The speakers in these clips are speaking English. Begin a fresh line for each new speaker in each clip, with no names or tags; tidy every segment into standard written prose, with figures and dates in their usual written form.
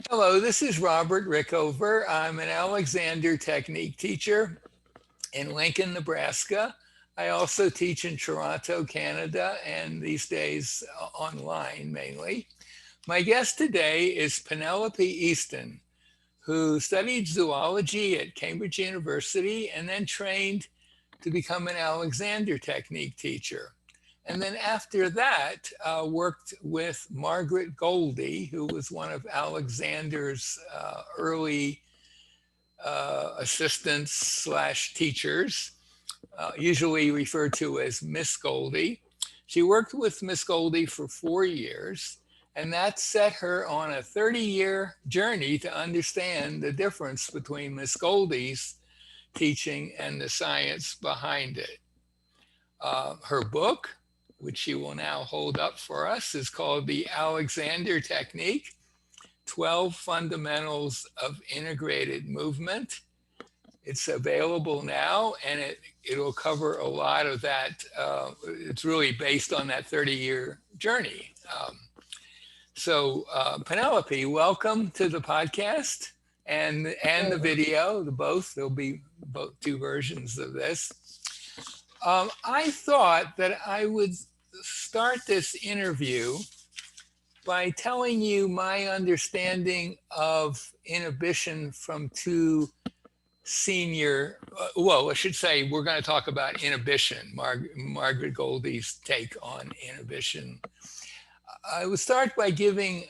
Hello, this is Robert Rickover. I'm an Alexander Technique teacher in Lincoln, Nebraska. I also teach in Toronto, Canada, and these days online mainly. My guest today is Penelope Easton, who studied zoology at Cambridge University and then trained to become an Alexander Technique teacher. And then after that, worked with Margaret Goldie, who was one of Alexander's early assistants slash teachers, usually referred to as Miss Goldie. She worked with Miss Goldie for 4 years, and that set her on a 30-year journey to understand the difference between Miss Goldie's teaching and the science behind it. Her book, which she will now hold up for us, is called The Alexander Technique, 12 Fundamentals of Integrated Movement. It's available now, and it'll cover a lot of that. It's really based on that 30-year journey. So Penelope, welcome to the podcast and the video, there'll be both two versions of this. I thought that I would start this interview by telling you my understanding of inhibition from two senior, I should say we're going to talk about inhibition, Margaret Goldie's take on inhibition. I would start by giving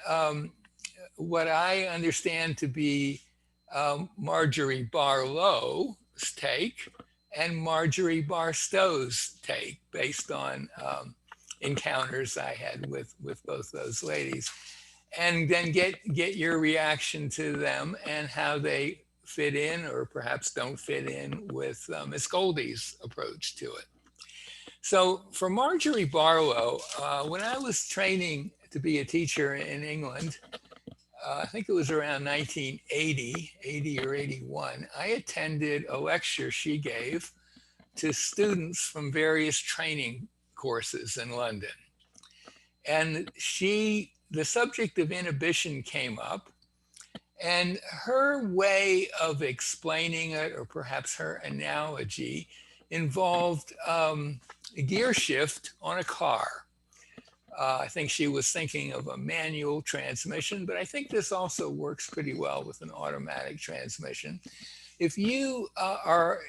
what I understand to be Marjorie Barlow's take and Marjorie Barstow's take based on encounters I had with both those ladies, and then get your reaction to them and how they fit in or perhaps don't fit in with Miss Goldie's approach to it. So for Marjorie Barlow, when I was training to be a teacher in England, I think it was around 80 or 81, I attended a lecture she gave to students from various training courses in London. And the subject of inhibition came up, and her way of explaining it, or perhaps her analogy, involved a gear shift on a car. I think she was thinking of a manual transmission, but I think this also works pretty well with an automatic transmission. If you are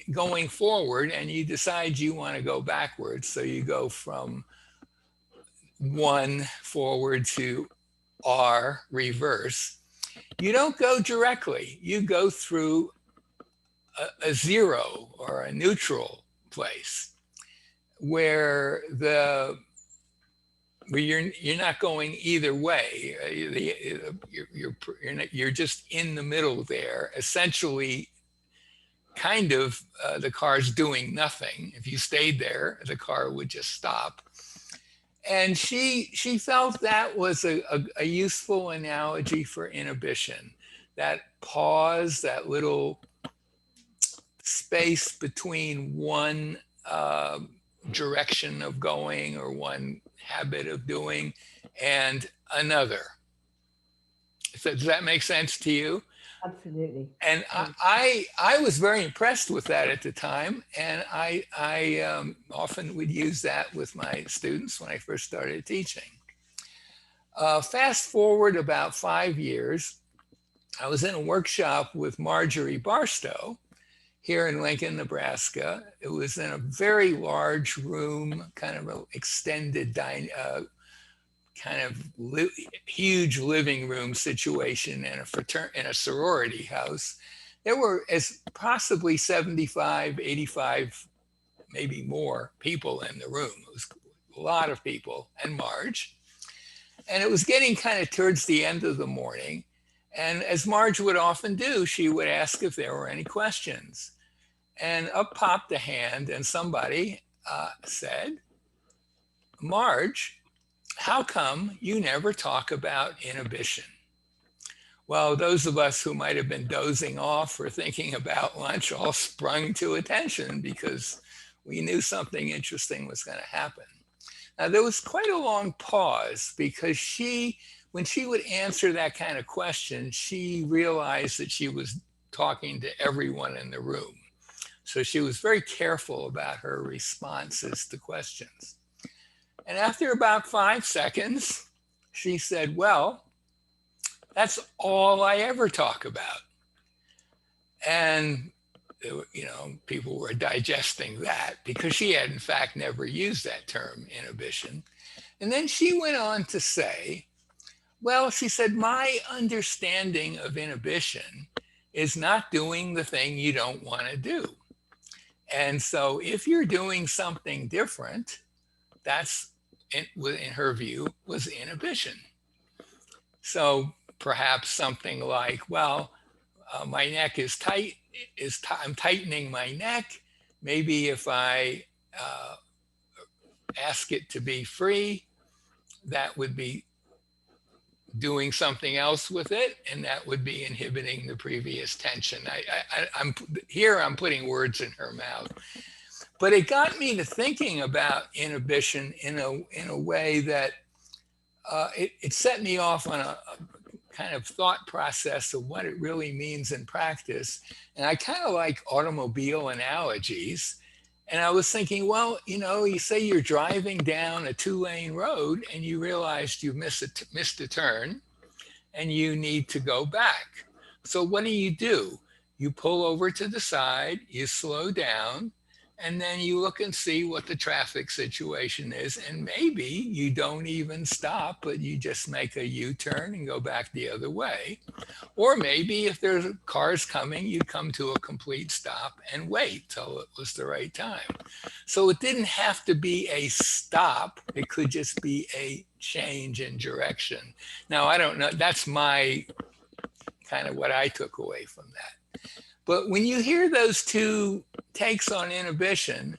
going forward and you decide you want to go backwards, so you go from 1 forward to R reverse, you don't go directly. You go through a zero or a neutral place where you're not going either way. You're just in the middle there, essentially. Kind of the car's doing nothing. If you stayed there, the car would just stop. And she felt that was a useful analogy for inhibition. That pause, that little space between one direction of going or one habit of doing and another. So does that make sense to you?
Absolutely.
And I was very impressed with that at the time, and I often would use that with my students when I first started teaching. Fast forward about 5 years, I was in a workshop with Marjorie Barstow here in Lincoln, Nebraska. It was in a very large room, kind of an extended huge living room situation in a sorority house. There were possibly 75, 85, maybe more people in the room. It was a lot of people, and Marge. And it was getting kind of towards the end of the morning. And as Marge would often do, she would ask if there were any questions. And up popped a hand, and somebody said, "Marge, how come you never talk about inhibition?" Well, those of us who might have been dozing off or thinking about lunch all sprung to attention because we knew something interesting was going to happen. Now, there was quite a long pause because she when she would answer that kind of question, she realized that she was talking to everyone in the room. So she was very careful about her responses to questions. And after about 5 seconds, she said, well, that's all I ever talk about. And, people were digesting that because she had, in fact, never used that term, inhibition. And then she went on to say, well, she said, my understanding of inhibition is not doing the thing you don't want to do. And so if you're doing something different, that's, in her view, was inhibition. So perhaps something like, well, my neck is tight, I'm tightening my neck. Maybe if I ask it to be free, that would be doing something else with it, and that would be inhibiting the previous tension. I'm putting words in her mouth, but it got me to thinking about inhibition in a way that it set me off on a kind of thought process of what it really means in practice. And I kind of like automobile analogies. And I was thinking, well, you say you're driving down a 2-lane road and you realized you missed a turn and you need to go back. So what do? You pull over to the side, you slow down, and then you look and see what the traffic situation is. And maybe you don't even stop, but you just make a U-turn and go back the other way. Or maybe if there's cars coming, you come to a complete stop and wait till it was the right time. So it didn't have to be a stop. It could just be a change in direction. Now, I don't know. That's my kind of what I took away from that. But when you hear those two takes on inhibition,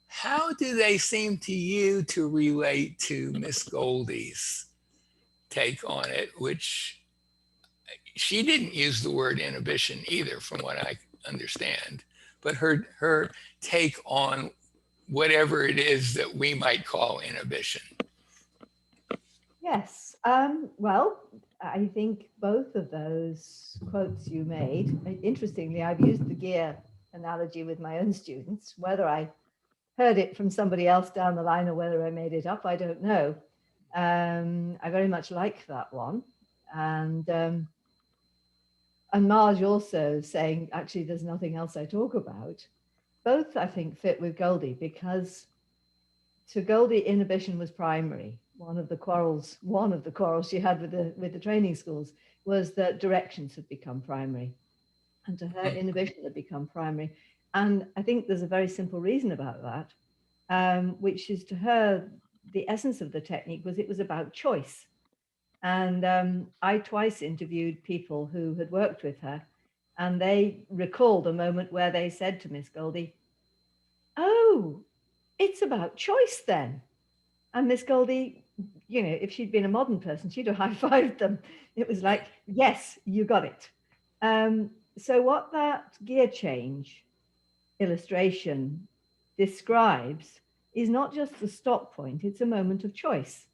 how do they seem to you to relate to Miss Goldie's take on it, which she didn't use the word inhibition either, from what I understand, but her take on whatever it is that we might call inhibition?
Yes. Well, I think both of those quotes you made, interestingly, I've used the gear analogy with my own students. Whether I heard it from somebody else down the line or whether I made it up, I don't know. I very much like that one. And Marge also saying, actually, there's nothing else I talk about. Both, I think, fit with Goldie, because to Goldie, inhibition was primary. One of the quarrels she had with the training schools was that directions had become primary, and to her, inhibition had become primary. And I think there's a very simple reason about that, which is, to her, the essence of the technique was it was about choice. And I twice interviewed people who had worked with her, and they recalled a moment where they said to Miss Goldie, "Oh, it's about choice then." And Miss Goldie, if she'd been a modern person, she'd have high-fived them. It was like, yes, you got it. So what that gear change illustration describes is not just the stop point, it's a moment of choice.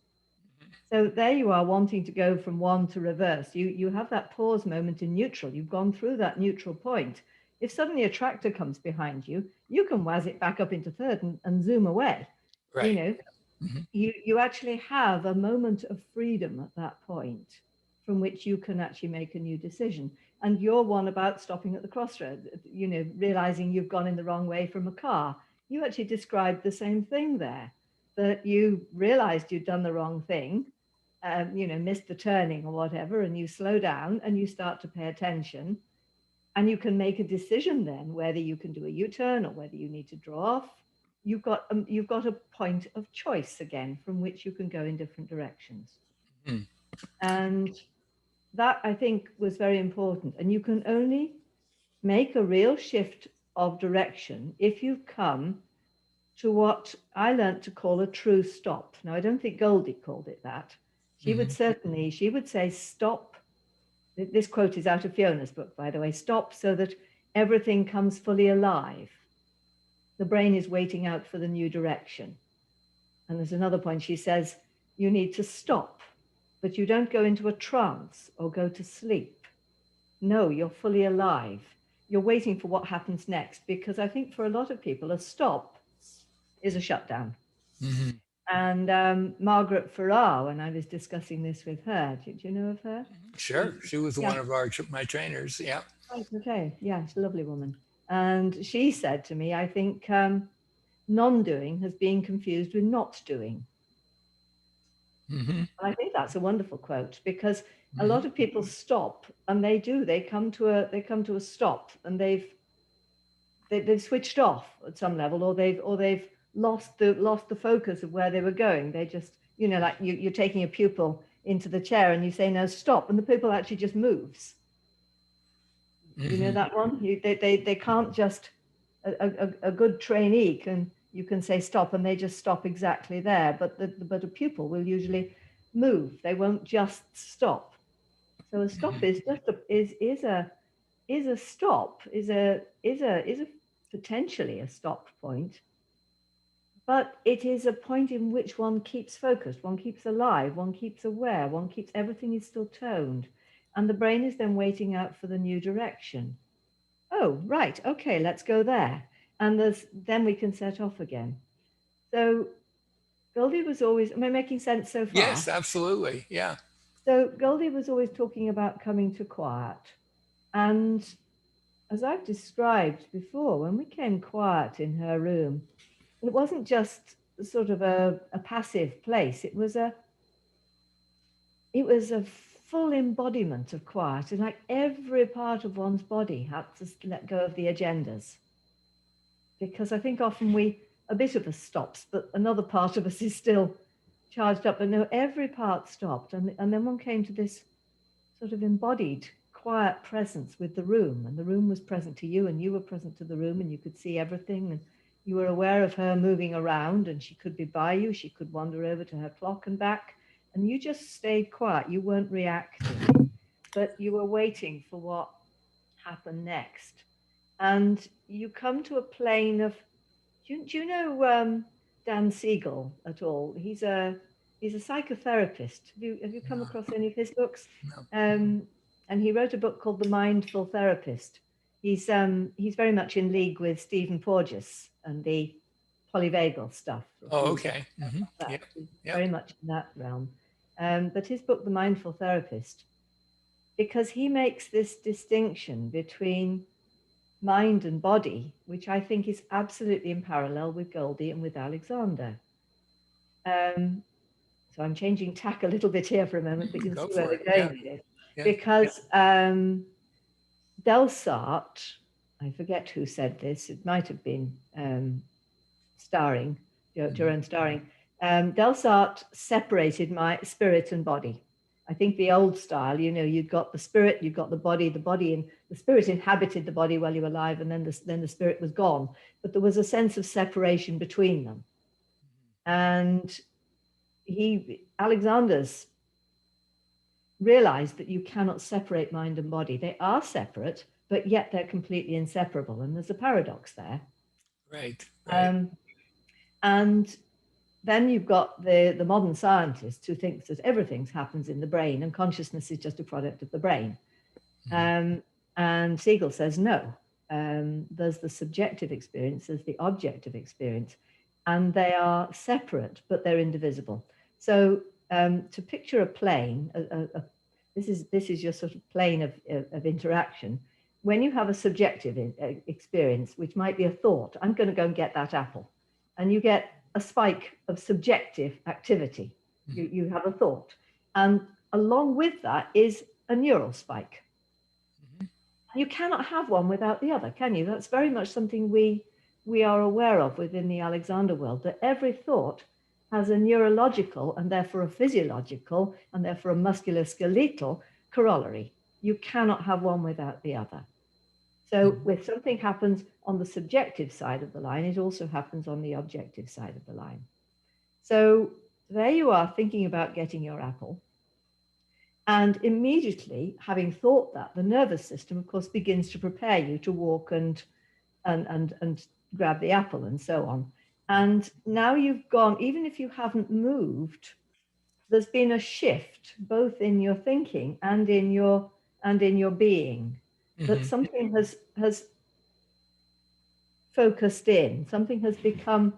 So there you are, wanting to go from one to reverse. You have that pause moment in neutral. You've gone through that neutral point. If suddenly a tractor comes behind you, you can waz it back up into third and zoom away.
Right.
You actually have a moment of freedom at that point from which you can actually make a new decision. And your one about stopping at the crossroads, realizing you've gone in the wrong way from a car, you actually described the same thing there, that you realized you'd done the wrong thing, missed the turning or whatever, and you slow down and you start to pay attention. And you can make a decision then whether you can do a U-turn or whether you need to draw off. You've got a point of choice again from which you can go in different directions. And that, I think, was very important. And you can only make a real shift of direction if you come to what I learned to call a true stop. Now, I don't think Goldie called it that. She would say stop. This quote is out of Fiona's book, by the way. Stop so that everything comes fully alive. The brain is waiting out for the new direction. And there's another point. She says, you need to stop but you don't go into a trance or go to sleep. No, you're fully alive. You're waiting for what happens next, because I think for a lot of people, a stop is a shutdown.
Mm-hmm.
And Margaret Farrar, when I was discussing this with her, do you know of her?
Sure. She was
Yeah.
one of my trainers. Yeah.
Right, okay. Yeah, she's a lovely woman. And she said to me, I think non-doing has been confused with not doing.
Mm-hmm.
And I think that's a wonderful quote, because a
Mm-hmm.
lot of people stop, and they come to a stop, and they've switched off at some level, or they've lost the focus of where they were going. They just, like you're taking a pupil into the chair and you say, no, stop, and the pupil actually just moves. You know
Mm-hmm.
that one? They can't just, a good trainee you can say stop and they just stop exactly there, but a pupil will usually move. They won't just stop. So a stop is just a stop, is a potentially a stop point, but it is a point in which one keeps focused, one keeps alive, one keeps aware, everything is still toned, and the brain is then waiting out for the new direction. Oh, right, okay, let's go there. And then we can set off again. So Goldie was always, am I making sense so far?
Yes, absolutely. Yeah.
So Goldie was always talking about coming to quiet. And as I've described before, when we came quiet in her room, it wasn't just sort of a passive place. It was a full embodiment of quiet. And like every part of one's body had to let go of the agendas. Because I think often a bit of us stops, but another part of us is still charged up. But no, every part stopped. And then one came to this sort of embodied, quiet presence with the room. And the room was present to you, and you were present to the room, and you could see everything. And you were aware of her moving around, and she could be by you. She could wander over to her clock and back. And you just stayed quiet. You weren't reacting, but you were waiting for what happened next. And you come to a plane of, do you know Dan Siegel at all? He's a psychotherapist. Have you come
No,
across any of his books?
no.
And he wrote a book called The Mindful Therapist. He's very much in league with Stephen Porges and the polyvagal stuff. If
Oh,
you
okay. Mm-hmm.
that,
Yep.
he's
Yep.
very much in that realm. But his book, The Mindful Therapist, because he makes this distinction between mind and body, which I think is absolutely in parallel with Goldie and with Alexander. Um, so I'm changing tack a little bit here for a moment, but you'll
Go
see where
for it.
we're going
Yeah.
with it.
Yeah.
Because Delsart, I forget who said this, it might have been Jerome Starring. Delsart separated my spirit and body. I think the old style, you'd got the spirit, you'd got the body, and the spirit inhabited the body while you were alive, and then the spirit was gone. But there was a sense of separation between them. And Alexander's realized that you cannot separate mind and body. They are separate, but yet they're completely inseparable. And there's a paradox there.
Right. Right.
And then you've got the modern scientist who thinks that everything happens in the brain and consciousness is just a product of the brain. And Siegel says, no, there's the subjective experience, there's the objective experience, and they are separate, but they're indivisible. So to picture a plane, this is your sort of plane of interaction. When you have a subjective experience, which might be a thought, I'm going to go and get that apple, and you get a spike of subjective activity. You have a thought, and along with that is a neural spike. You cannot have one without the other, can you? That's very much something we are aware of within the Alexander world, that every thought has a neurological and therefore a physiological and therefore a musculoskeletal corollary. You cannot have one without the other. So if something happens on the subjective side of the line, it also happens on the objective side of the line. So there you are thinking about getting your apple. And immediately, having thought that, the nervous system, of course, begins to prepare you to walk and grab the apple and so on. And now you've gone, even if you haven't moved there's been a shift both in your thinking and in your being, that something has focused in, something has become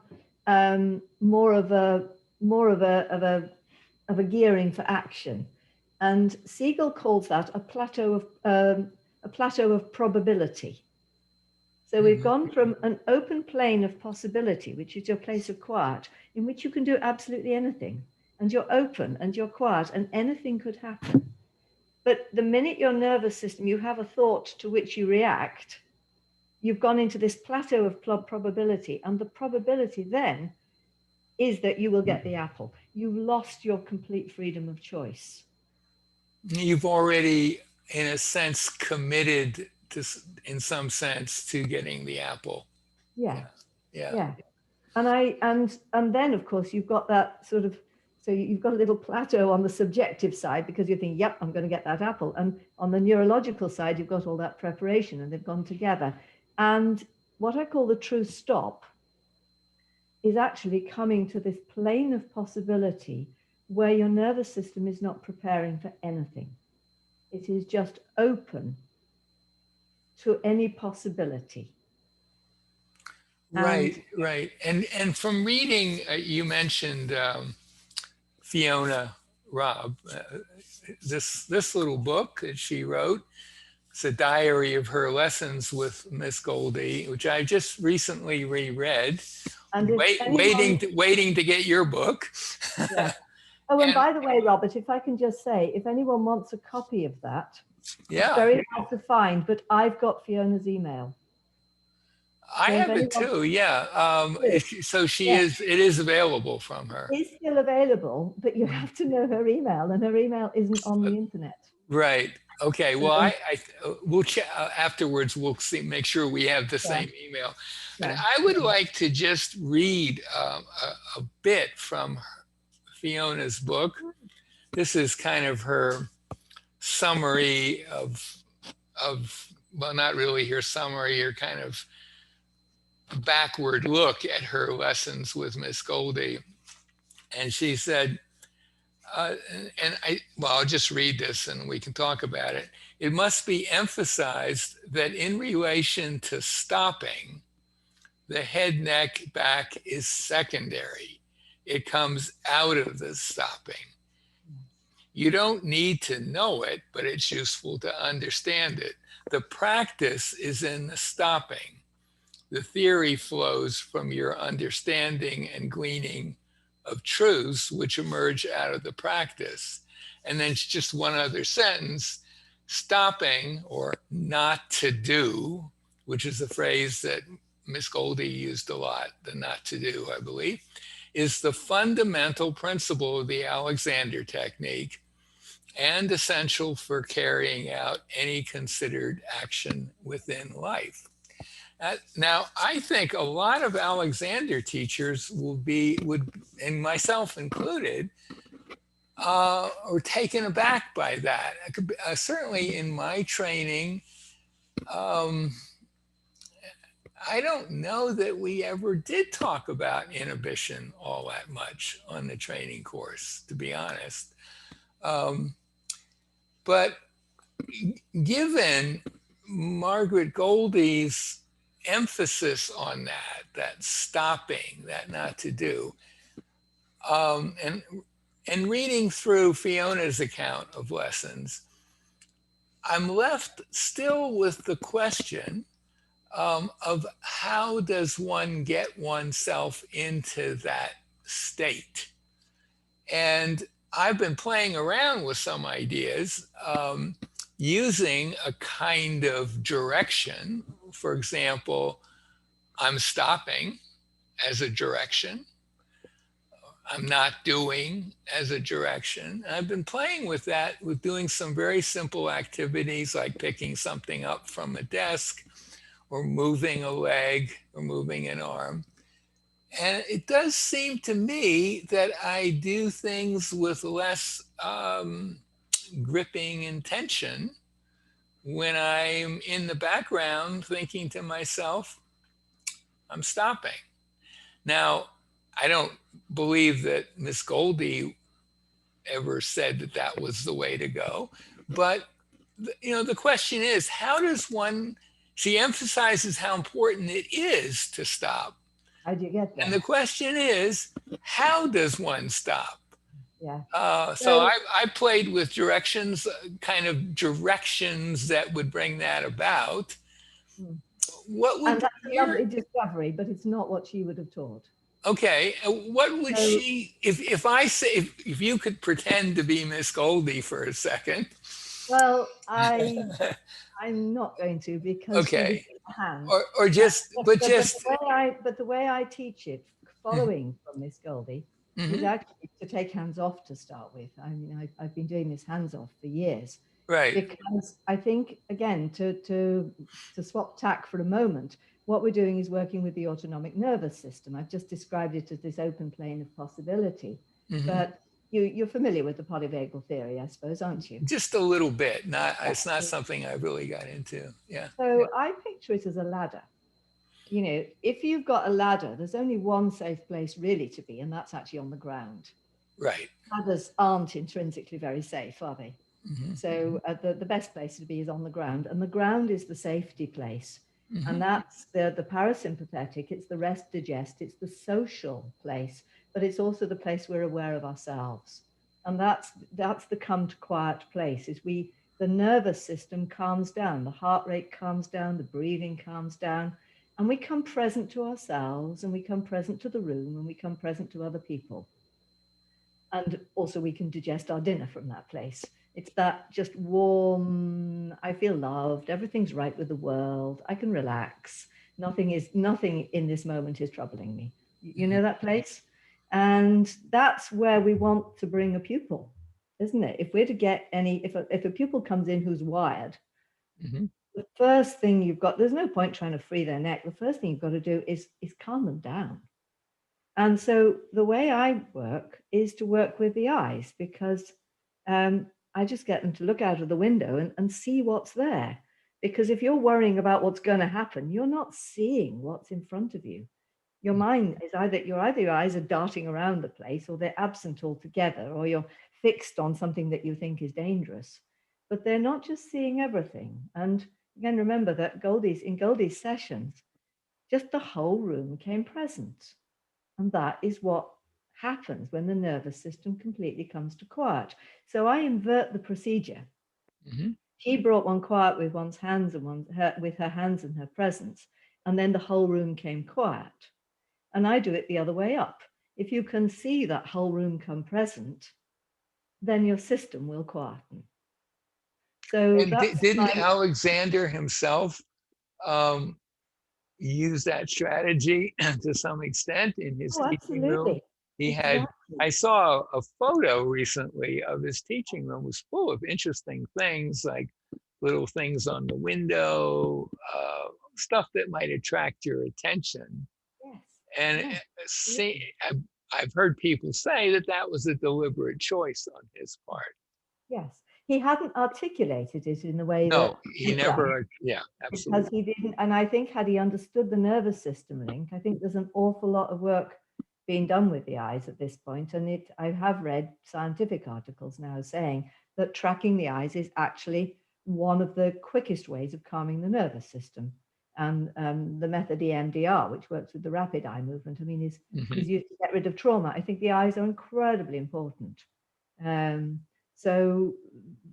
more of a gearing for action. And Siegel calls that a plateau of probability. So we've gone from an open plane of possibility, which is your place of quiet, in which you can do absolutely anything, and you're open and you're quiet and anything could happen. But the minute your nervous system, you have a thought to which you react, you've gone into this plateau of probability, and the probability then is that you will get the apple. You've lost your complete freedom of choice.
You've already, in a sense, committed to, in some sense, to getting the apple.
Yeah.
Yeah.
And then of course you've got that sort of, so you've got a little plateau on the subjective side because you think, yep, I'm going to get that apple. And on the neurological side, you've got all that preparation and they've gone together. And what I call the true stop is actually coming to this plane of possibility where your nervous system is not preparing for anything. It is just open to any possibility.
Right. And from reading, you mentioned Fiona Robb, this little book that she wrote. It's a diary of her lessons with Miss Goldie, which I just recently reread. And waiting to get your book.
Yeah. Oh, and by the way, Robert, if I can just say, if anyone wants a copy of that, it's very hard to find, but I've got Fiona's email.
I have it too, yeah. So she is, it is available from her.
It's still available, but you have to know her email, and her email isn't on the internet.
Right. Okay. Well, we'll chat afterwards. We'll see, make sure we have the same email. And I would like to just read a bit from Fiona's book. This is kind of her summary of well, not really her summary, her kind of backward look at her lessons with Miss Goldie. And she said, I'll just read this and we can talk about it. It must be emphasized that in relation to stopping, the head, neck, back is secondary. It comes out of the stopping. You don't need to know it, but it's useful to understand it. The practice is in the stopping. The theory flows from your understanding and gleaning of truths which emerge out of the practice. And then just one other sentence, stopping, or not to do, which is a phrase that Miss Goldie used a lot, the not to do, I believe, is the fundamental principle of the Alexander technique and essential for carrying out any considered action within life. Now, I think a lot of Alexander teachers would, and myself included, are taken aback by that. Certainly in my training, I don't know that we ever did talk about inhibition all that much on the training course, to be honest. But given Margaret Goldie's emphasis on that stopping, that not to do, and reading through Fiona's account of lessons, I'm left still with the question of how does one get oneself into that state? And I've been playing around with some ideas using a kind of direction. For example, I'm stopping as a direction. I'm not doing as a direction. And I've been playing with that, with doing some very simple activities like picking something up from a desk or moving a leg or moving an arm. And it does seem to me that I do things with less gripping intention when I'm in the background thinking to myself, I'm stopping. Now, I don't believe that Miss Goldie ever said that that was the way to go. But the question is, how does one? She emphasizes how important it is to stop,
How do you get
and
there?
the question is, how does one stop?
Yeah.
So I played with directions, kind of directions that would bring that about.
Hmm.
What would
And
bring
that's a
your
lovely discovery, but it's not what she would have taught.
okay? What would
So,
she if I say if you could pretend to be Miss Goldie for a second?
well, I'm not going to because she was
Okay,
in the hand.
or just but just
But the way I teach it, following from Miss Goldie, is
mhm,
actually to take hands off to start with. I mean, I've been doing this hands off for years
right.
because I think, again, to swap tack for a moment, what we're doing is working with the autonomic nervous system. I've just described it as this open plane of possibility,
Mhm.
but you're familiar with the polyvagal theory, I suppose, aren't you?
Just a little bit. Not it's not
Yeah.
something I really got into. Yeah, yeah,
So I picture it as a ladder. You know, if you've got a ladder, there's only one safe place really to be, and that's actually on the ground.
right.
Ladders aren't intrinsically very safe, are they?
Hmm.
So the best place to be is on the ground, and the ground is the safety place.
Hmm.
And that's the parasympathetic, it's the rest digest, it's the social place, but it's also the place we're aware of ourselves. And that's the come to quiet place, is the nervous system calms down, the heart rate calms down, the breathing calms down, and we come present to ourselves, and we come present to the room, and we come present to other people. And also we can digest our dinner from that place. It's that just warm, I feel loved, everything's right with the world, I can relax, nothing in this moment is troubling me. You
Hmm.
know that place? And that's where we want to bring a pupil, isn't it? If we're to get if a pupil comes in who's wired,
Hmm.
the first thing you've got, there's no point trying to free their neck. The first thing you've got to do is calm them down. And so the way I work is to work with the eyes, because I just get them to look out of the window and see what's there. Because if you're worrying about what's going to happen, you're not seeing what's in front of you. Your mind is either your eyes are darting around the place, or they're absent altogether, or you're fixed on something that you think is dangerous. But they're not just seeing everything. And again, remember that in Goldie's sessions, just the whole room came present. And that is what happens when the nervous system completely comes to quiet. So I invert the procedure.
Hmm.
She brought one quiet with one's hands and with her hands and her presence, and then the whole room came quiet. And I do it the other way up. If you can see that whole room come present, then your system will quieten. So
And
that's
didn't
my
Alexander himself um, use that strategy to some extent in his
oh,
teaching room?
absolutely,
He had,
exactly.
I saw a photo recently of his teaching room. It was full of interesting things, like little things on the window, stuff that might attract your attention.
Yes,
And
yes,
see,
absolutely.
I've heard people say that that was a deliberate choice on his part.
Yes. He hadn't articulated it in the way
No,
that
he
I've done,
never, yeah,
because
absolutely.
he didn't. And I think had he understood the nervous system link, I think there's an awful lot of work being done with the eyes at this point. And I have read scientific articles now saying that tracking the eyes is actually one of the quickest ways of calming the nervous system. And the method EMDR, which works with the rapid eye movement, I mean,
Hmm.
is used to get rid of trauma. I think the eyes are incredibly important. Um, so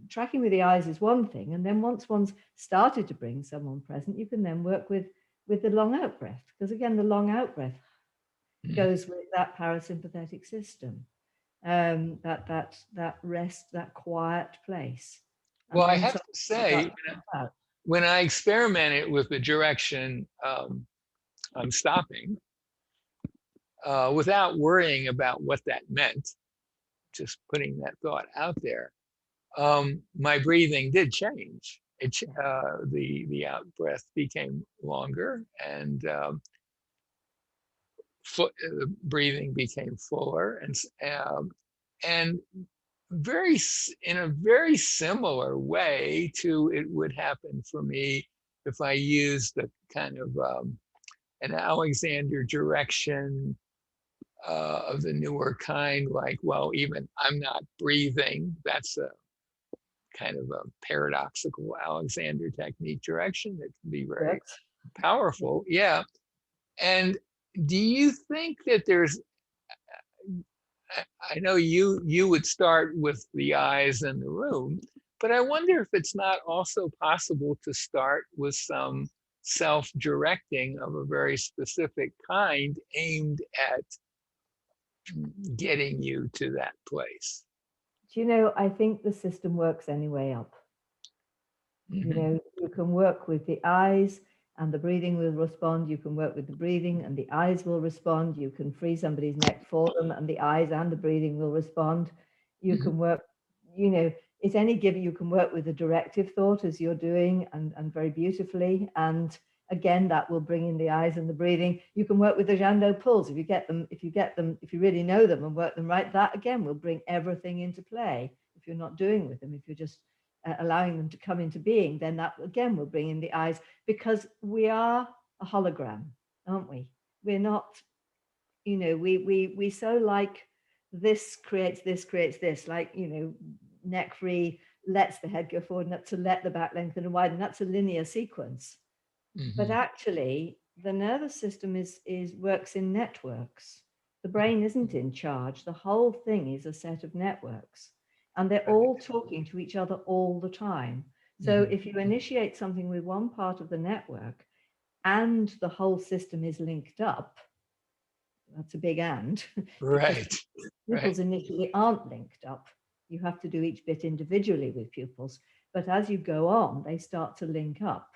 tracking with the eyes is one thing, and then once one's started to bring someone present, you can then work with the long out breath, because again, the long out breath goes with that parasympathetic system, that rest, that quiet place,
Well,
and
I
then
have
so
to say,
start to come out.
when I experimented with the direction I'm stopping, without worrying about what that meant, just putting that thought out there, my breathing did change.
Yeah.
The out breath became longer, and breathing became fuller, and very in a very similar way to it would happen for me if I used the kind of an Alexander direction of the newer kind, like, well, even I'm not breathing. That's a kind of a paradoxical Alexander technique direction that can be very
Works.
powerful. Yeah. And do you think that there's, I know you would start with the eyes in the room, but I wonder if it's not also possible to start with some self-directing of a very specific kind aimed at getting you to that place.
Do you know, I think the system works anyway up. You
Mhm.
know, you can work with the eyes and the breathing will respond. You can work with the breathing and the eyes will respond. You can free somebody's neck for them and the eyes and the breathing will respond. You
Mhm.
can work, you know, it's any given, you can work with the directive thought as you're doing and very beautifully. And again, that will bring in the eyes and the breathing. You can work with the Jando pulls. If you get them, if you really know them and work them right, that again will bring everything into play. If you're not doing with them, if you're just allowing them to come into being, then that again will bring in the eyes, because we are a hologram, aren't we? We're not, you know, we so like this creates this, like, you know, neck free lets the head go forward, and to let the back lengthen and widen. That's a linear sequence. But
Mhm.
actually, the nervous system is works in networks. The brain isn't in charge. The whole thing is a set of networks, and they're
Right.
all talking to each other all the time. So
Mhm.
if you initiate something with one part of the network and the whole system is linked up, that's a big and, because
Right. Right.
pupils initially aren't linked up. You have to do each bit individually with pupils. But as you go on, they start to link up.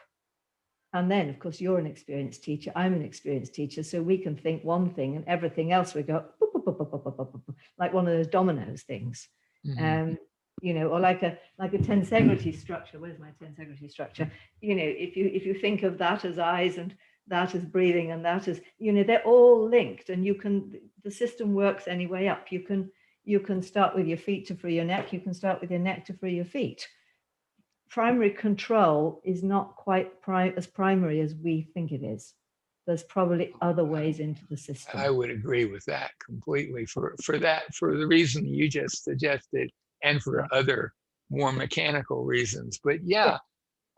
And then, of course, you're an experienced teacher, I'm an experienced teacher, so we can think one thing and everything else we go boop, boop, boop, boop, boop, boop, boop, boop, like one of those dominoes things.
Mhm.
You know, or like a tensegrity structure. Where's my tensegrity structure? You know, if you think of that as eyes and that as breathing and that as, you know, they're all linked, and you can, the system works any way up. You can start with your feet to free your neck, you can start with your neck to free your feet. Primary control is not quite as primary as we think it is. There's probably other ways into the
I
system.
would agree with that completely for that, for the reason you just suggested, and for
Yeah.
other more mechanical reasons. But
Yeah.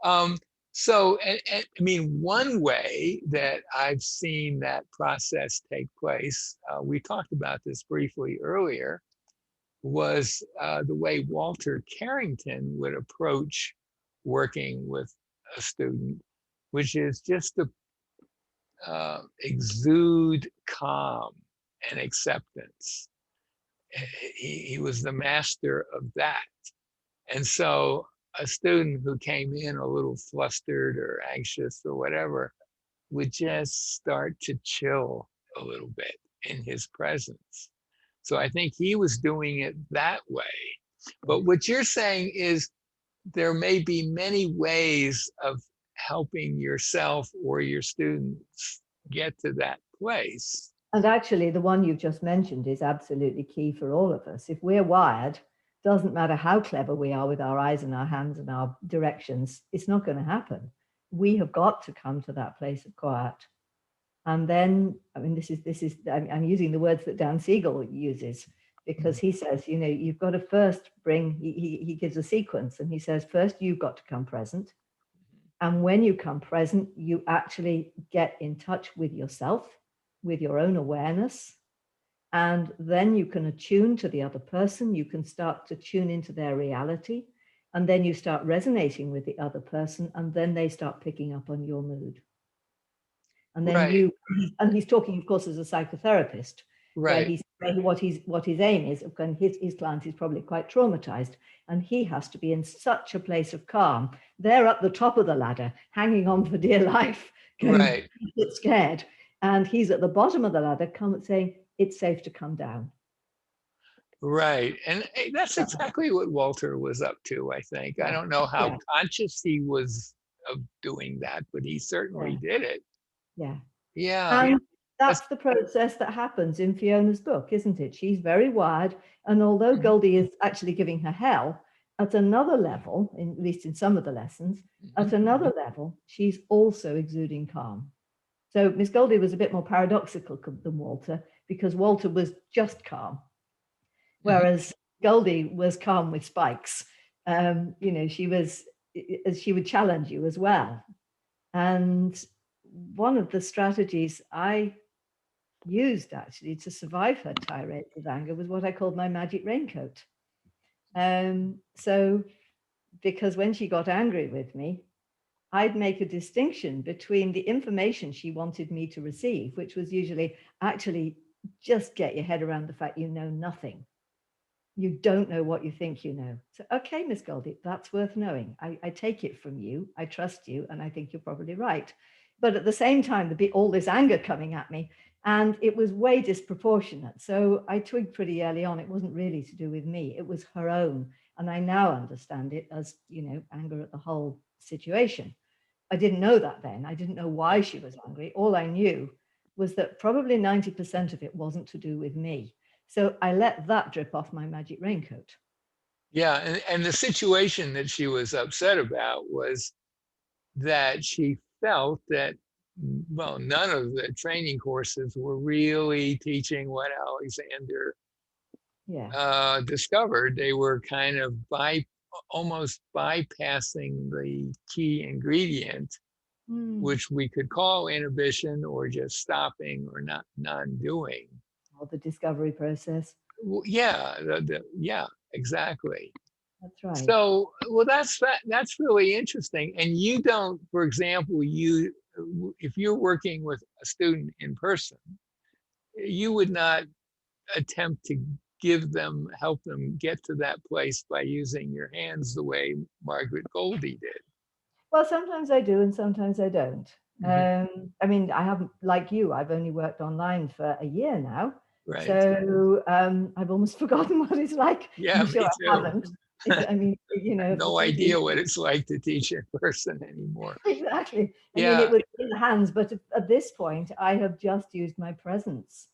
yeah, um, so and I mean, one way that I've seen that process take place, we talked about this briefly earlier, was the way Walter Carrington would approach working with a student, which is just to exude calm and acceptance. He was the master of that. And so a student who came in a little flustered or anxious or whatever would just start to chill a little bit in his presence. So I think he was doing it that way. But what you're saying is there may be many ways of helping yourself or your students get to that place.
And actually, the one you've just mentioned is absolutely key for all of us. If we're wired, doesn't matter how clever we are with our eyes and our hands and our directions, it's not going to happen. We have got to come to that place of quiet. And then, I mean, I'm using the words that Dan Siegel uses, because he says, you know, you've got to first bring, he gives a sequence and he says, first, you've got to come present. And when you come present, you actually get in touch with yourself, with your own awareness. And then you can attune to the other person. You can start to tune into their reality. And then you start resonating with the other person. And then they start picking up on your mood. And then
Right,
he's talking, of course, as a psychotherapist, where
right,
what his aim is, and his client is probably quite traumatized, and he has to be in such a place of calm. They're up the top of the ladder, hanging on for dear life, going
right,
a bit scared, and he's at the bottom of the ladder, saying it's safe to come down.
right. And that's
Yeah,
exactly what Walter was up to, I think. I
yeah,
don't know how
yeah,
conscious he was of doing that, but he certainly
yeah.
did it.
Yeah.
Yeah,
And
that's,
that's the process that happens in Fiona's book, isn't it? She's very wired. And although
mhm,
Goldie is actually giving her hell, at another level, at least in some of the lessons,
mhm,
at another level, she's also exuding calm. So Miss Goldie was a bit more paradoxical than Walter. because Walter was just calm,
Mhm.
whereas Goldie was calm with spikes. She would challenge you as well. And one of the strategies I used actually to survive her tirades of anger was what I called my magic raincoat. So because when she got angry with me, I'd make a distinction between the information she wanted me to receive, which was usually actually just get your head around the fact you know nothing. You don't know what you think you know. So, okay, Miss Goldie, that's worth knowing. I take it from you. I trust you, and I think you're probably right. But at the same time, there'd be all this anger coming at me, and it was way disproportionate. So I twigged pretty early on, it wasn't really to do with me. It was her own. And I now understand it as, anger at the whole situation. I didn't know that then. I didn't know why she was angry. All I knew was that probably 90% of it wasn't to do with me. So I let that drip off my magic raincoat.
Yeah, and the situation that she was upset about was that she felt that, well, none of the training courses were really teaching what Alexander
Yeah.
discovered. They were kind of almost bypassing the key ingredient,
Mm.
which we could call inhibition or just stopping or not non-doing.
Or the discovery process.
Well, yeah, yeah, exactly.
That's right.
So, well, that's really interesting. And you don't, for example, if you're working with a student in person, you would not attempt to help them get to that place by using your hands the way Margaret Goldie did.
Well, sometimes I do and sometimes I don't.
Mhm.
I mean, I haven't, like you, I've only worked online for a year now.
Right.
So I've almost forgotten what it's like.
Yeah,
I'm sure
me
I
too.
haven't. I mean, the
No
thing is,
idea what it's like to teach in person anymore.
exactly. I mean, it
Yeah,
was in the hands, but at this point, I have just used my presence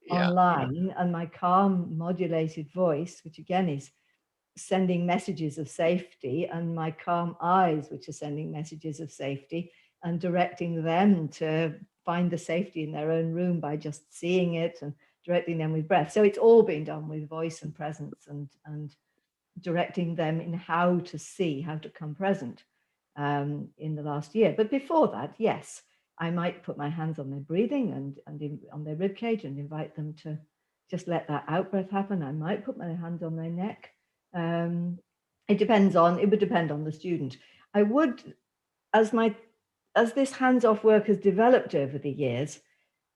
yeah,
online and my calm modulated voice, which again is sending messages of safety, and my calm eyes, which are sending messages of safety, and directing them to find the safety in their own room by just seeing it and directing them with breath. So it's all been done with voice and presence and directing them in how to see, how to come present in the last year. But before that, yes, I might put my hands on their breathing and on their rib cage and invite them to just let that out breath happen. I might put my hand on their neck. It would depend on the student. I would, as this hands-off work has developed over the years,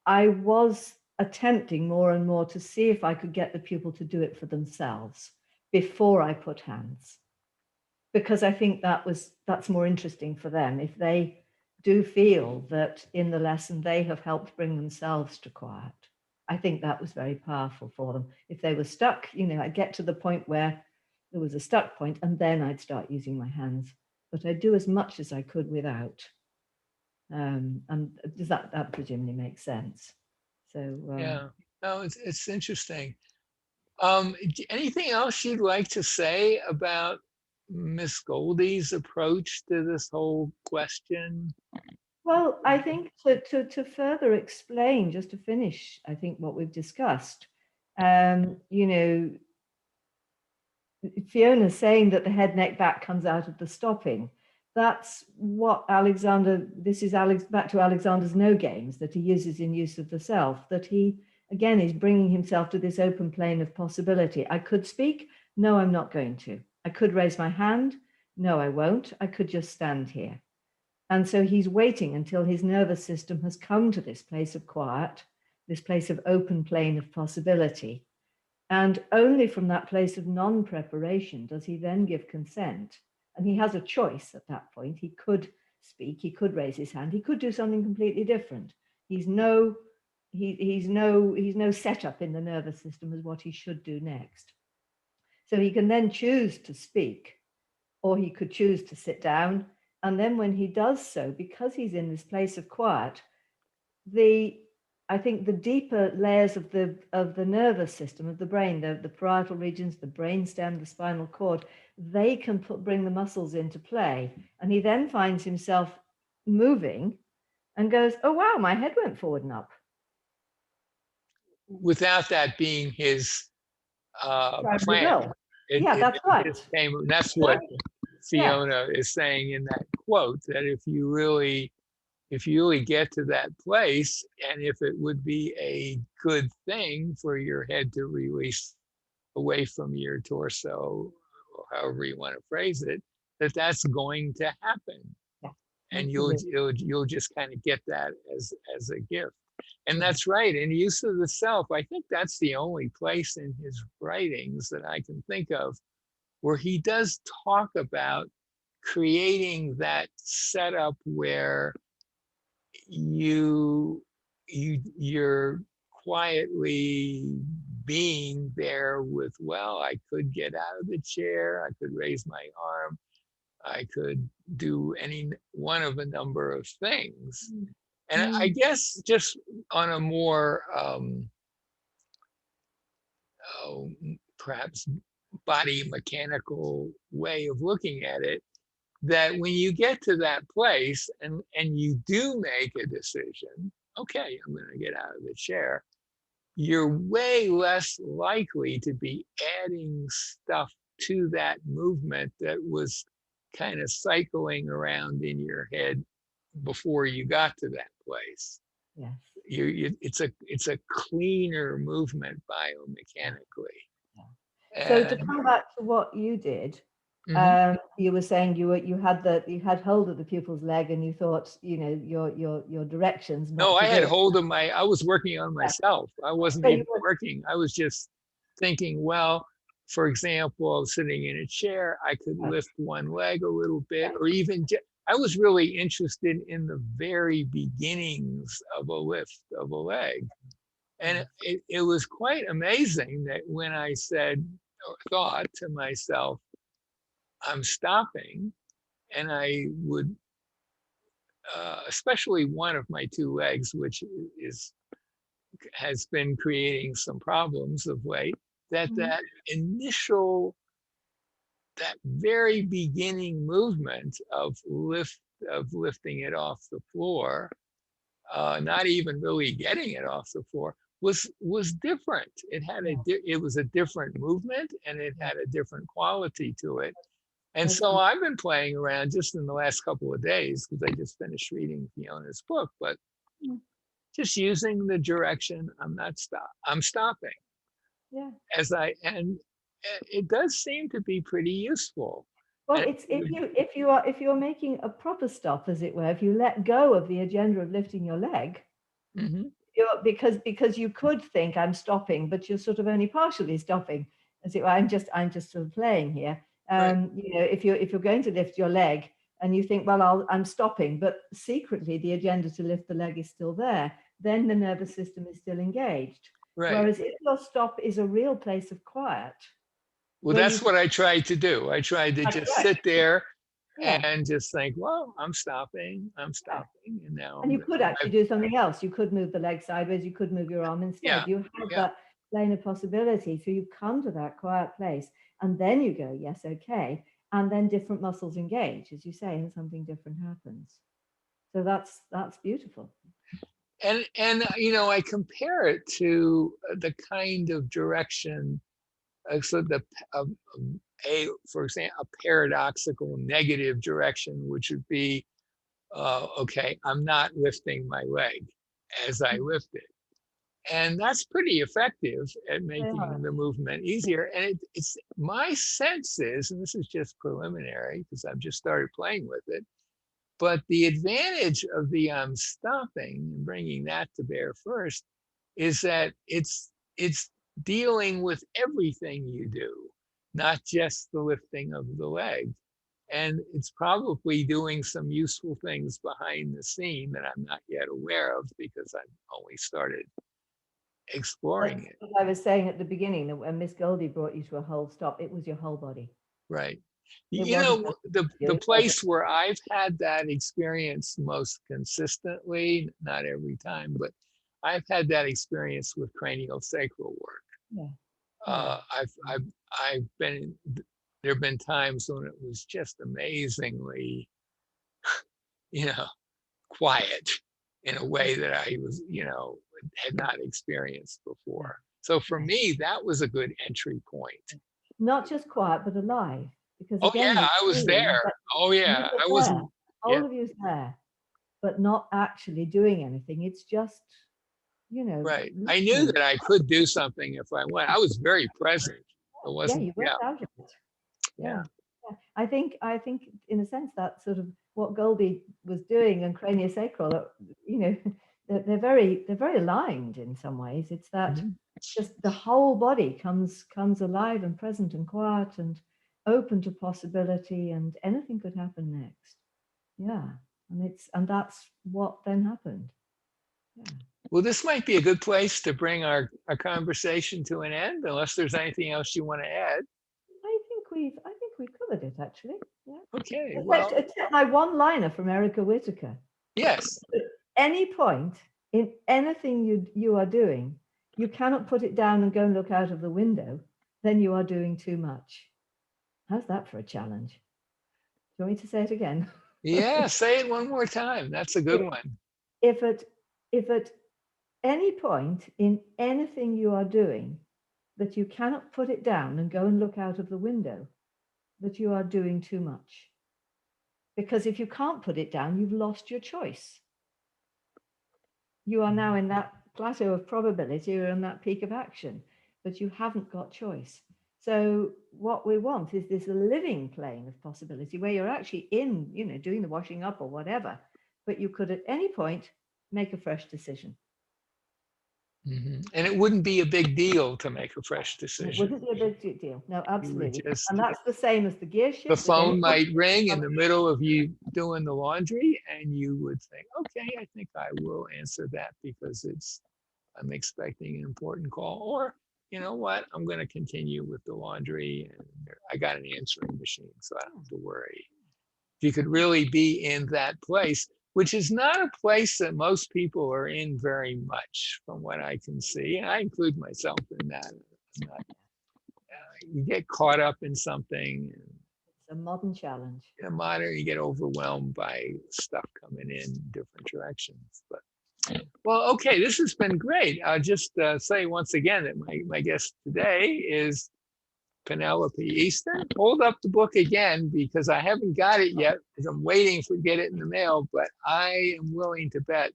I was attempting more and more to see if I could get the pupil to do it for themselves before I put hands, because I think that's more interesting for them. If they do feel that in the lesson they have helped bring themselves to quiet, I think that was very powerful for them. If they were stuck, I'd get to the point where there was a stuck point and then I'd start using my hands, but I'd do as much as I could without. And does that presumably make sense? So
yeah. No, it's interesting. Anything else you'd like to say about Miss Goldie's approach to this whole question?
well, I think to further explain, just to finish, I think what we've discussed, um, you know, Fiona saying that the head, neck, back comes out of the stopping. That's what this is Alex, back to Alexander's no games that he uses in use of the self, that he, again, is bringing himself to this open plane of possibility. I could speak. No, I'm not going to. I could raise my hand. No, I won't. I could just stand here. And so he's waiting until his nervous system has come to this place of quiet, this place of open plane of possibility. And only from that place of non-preparation does he then give consent. And he has a choice at that point. He could speak, he could raise his hand, he could do something completely different. He's no setup in the nervous system as what he should do next. So he can then choose to speak, or he could choose to sit down. And then when he does so, because he's in this place of quiet, I think the deeper layers of the nervous system of the brain, the parietal regions, the brainstem, the spinal cord, they can bring the muscles into play. And he then finds himself moving and goes, "Oh wow, my head went forward and up."
without that being his
Probably
plan.
will. Yeah, that's right.
That's what
Yeah.
Fiona is saying in that quote, that if you really get to that place, and if it would be a good thing for your head to release away from your torso, or however you want to phrase it, that's going to happen.
Yeah.
And
Absolutely.
you'll just kind of get that as a gift. And
Yeah.
that's right. In Use of the Self, I think that's the only place in his writings that I can think of where he does talk about creating that setup where you're quietly being there with, well, I could get out of the chair, I could raise my arm, I could do any one of a number of things. And I guess just on a more perhaps body mechanical way of looking at it, that when you get to that place and you do make a decision, okay, I'm going to get out of the chair, you're way less likely to be adding stuff to that movement that was kind of cycling around in your head before you got to that place.
Yes.
It's a cleaner movement biomechanically.
Yeah. So to
And
come back to what you did,
mhm.
you were saying you had hold of the pupil's leg and you thought, your directions
No,
not
I
to
had
do it.
hold of I was working on
Yeah.
myself. I wasn't
So you
even
were,
working. I was just thinking, well, for example, sitting in a chair, I could
right,
lift one leg a little bit,
right.
or even I was really interested in the very beginnings of a lift of a leg. And it was quite amazing that when I said or thought to myself, I'm stopping, and I would, especially one of my two legs, which has been creating some problems of late, that initial, that very beginning movement of lifting it off the floor, not even really getting it off the floor, was different. It was a different movement, and it had a different quality to it. And so I've been playing around just in the last couple of days, because I just finished reading Fiona's book, but just using the direction, I'm stopping.
Yeah.
And it does seem to be pretty useful.
Well,
And
it's if you're making a proper stop, as it were, if you let go of the agenda of lifting your leg,
mhm,
because you could think I'm stopping, but you're sort of only partially stopping, as it were. I'm just sort of playing here.
right,
If you're going to lift your leg and you think, well, I'm stopping, but secretly the agenda to lift the leg is still there, then the nervous system is still engaged.
right.
Whereas if your stop is a real place of quiet,
Well,
where you
that's what I tried to do. I tried to
that's
just
right,
sit there
yeah.
and just think, well, I'm
Yeah.
stopping, and now
And you could actually do something else. You could move the leg sideways. You could move your arm
yeah,
instead. You have
yeah,
that plane of possibility. So you come to that quiet place and then you go, yes, okay. And then different muscles engage, as you say, and something different happens. So that's beautiful.
and I compare it to the kind of direction, so for example, a paradoxical negative direction, which would be, okay, I'm not lifting my leg as I lift it. And that's pretty effective at
They
making
are.
the movement easier. And it's my sense is, and this is just preliminary because I've just started playing with it, but the advantage of the stopping and bringing that to bear first is that it's dealing with everything you do, not just the lifting of the leg. And it's probably doing some useful things behind the scene that I'm not yet aware of because I've only started exploring
That's
it.
what I was saying at the beginning, that when Miss Goldie brought you to a whole stop, it was your whole body.
Right.
It wasn't just
The
you, it wasn't.
place where I've had that experience most consistently, not every time, but I've had that experience with cranial sacral work.
Yeah.
Uh, I've, I've, I've been, there have been times when it was just amazingly, you know, quiet in a way that I was, had not experienced before. So for me, that was a good entry point.
Not just quiet, but alive. Because
Oh
again,
yeah,
the
I was
feeling
there.
that
Oh yeah, I
you're there,
wasn't. Yeah.
all of you's there, but not actually doing anything. It's just,
Right. I knew
listening.
that I could do something if I went. I was very present. It
Yeah,
wasn't,
you
yeah,
worked out of it.
yeah.
Yeah. Yeah. I think in a sense that's sort of what Goldie was doing and craniosacral, they're very aligned in some ways. It's that
Mhm.
just the whole body comes alive and present and quiet and open to possibility, and anything could happen next. Yeah. And that's what then happened. Yeah.
Well, this might be a good place to bring our conversation to an end, unless there's anything else you want to add.
I think we've covered it actually. Yeah.
Okay, well,
Except my one liner from Erica Whitaker.
yes.
At any point in anything you are doing, you cannot put it down and go and look out of the window, then you are doing too much. How's that for a challenge? Do you want me to say it again?
Yeah, say it one more time. That's a good one.
If at any point in anything you are doing that you cannot put it down and go and look out of the window, that you are doing too much. Because if you can't put it down, you've lost your choice. You are now in that plateau of probability or in that peak of action, but you haven't got choice. So what we want is this living plane of possibility where you're actually in, doing the washing up or whatever, but you could at any point make a fresh decision.
And it wouldn't be a big deal to make a fresh
It
decision.
wouldn't be a big deal. No,
You would
absolutely.
just,
And that's the same as the gear
the
shift. At any
phone
point,
might ring in the middle of you doing the laundry, and you would think, okay, I think I will answer that because I'm expecting an important call. Or, you know what, I'm going to continue with the laundry, and I got an answering machine, so I don't have to worry. If you could really be in that place, which is not a place that most people are in very much, from what I can see. And I include myself in that. I'm not, you get caught up in something.
it's a modern challenge.
In a modern, you get overwhelmed by stuff coming in different directions. But well, okay, this has been great. I'll just say once again that my guest today is Penelope Easton. Hold up the book again because I haven't got it yet because I'm waiting to get it in the mail, but I am willing to bet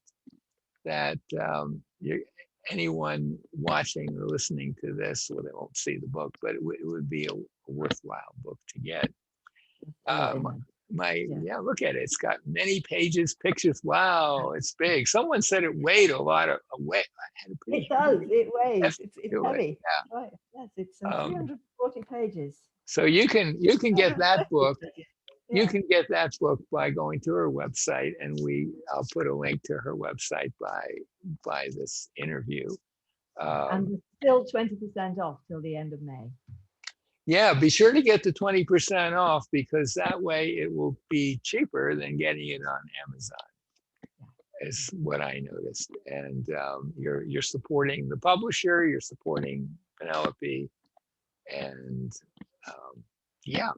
that anyone watching or listening to this, well, they won't see the book, but it would be a worthwhile book to get. Yeah, look at it. It's got many pages, pictures. Wow, it's big. Someone said it weighed a lot of weight.
It does. It weighs. It's heavy.
Yeah.
Right. Yes, it's 340 pages.
So you can get that book.
Yeah.
You can get that book by going to her website, and I'll put a link to her website by this interview.
And there's still 20% off till the end of May.
Yeah, be sure to get the 20% off because that way it will be cheaper than getting it on Amazon. Is what I noticed. And you're supporting the publisher, you're supporting Penelope, and yeah.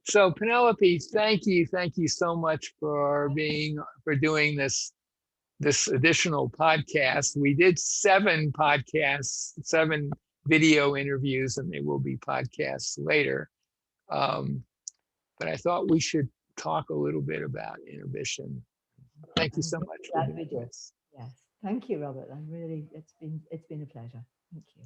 So Penelope, thank you so much for doing this additional podcast. We did 7 podcasts, 7 video interviews, and they will be podcasts later. But I thought we should talk a little bit about inhibition. Thank you so much for doing this.
Yes, thank you, Robert. It's been a pleasure. Thank you.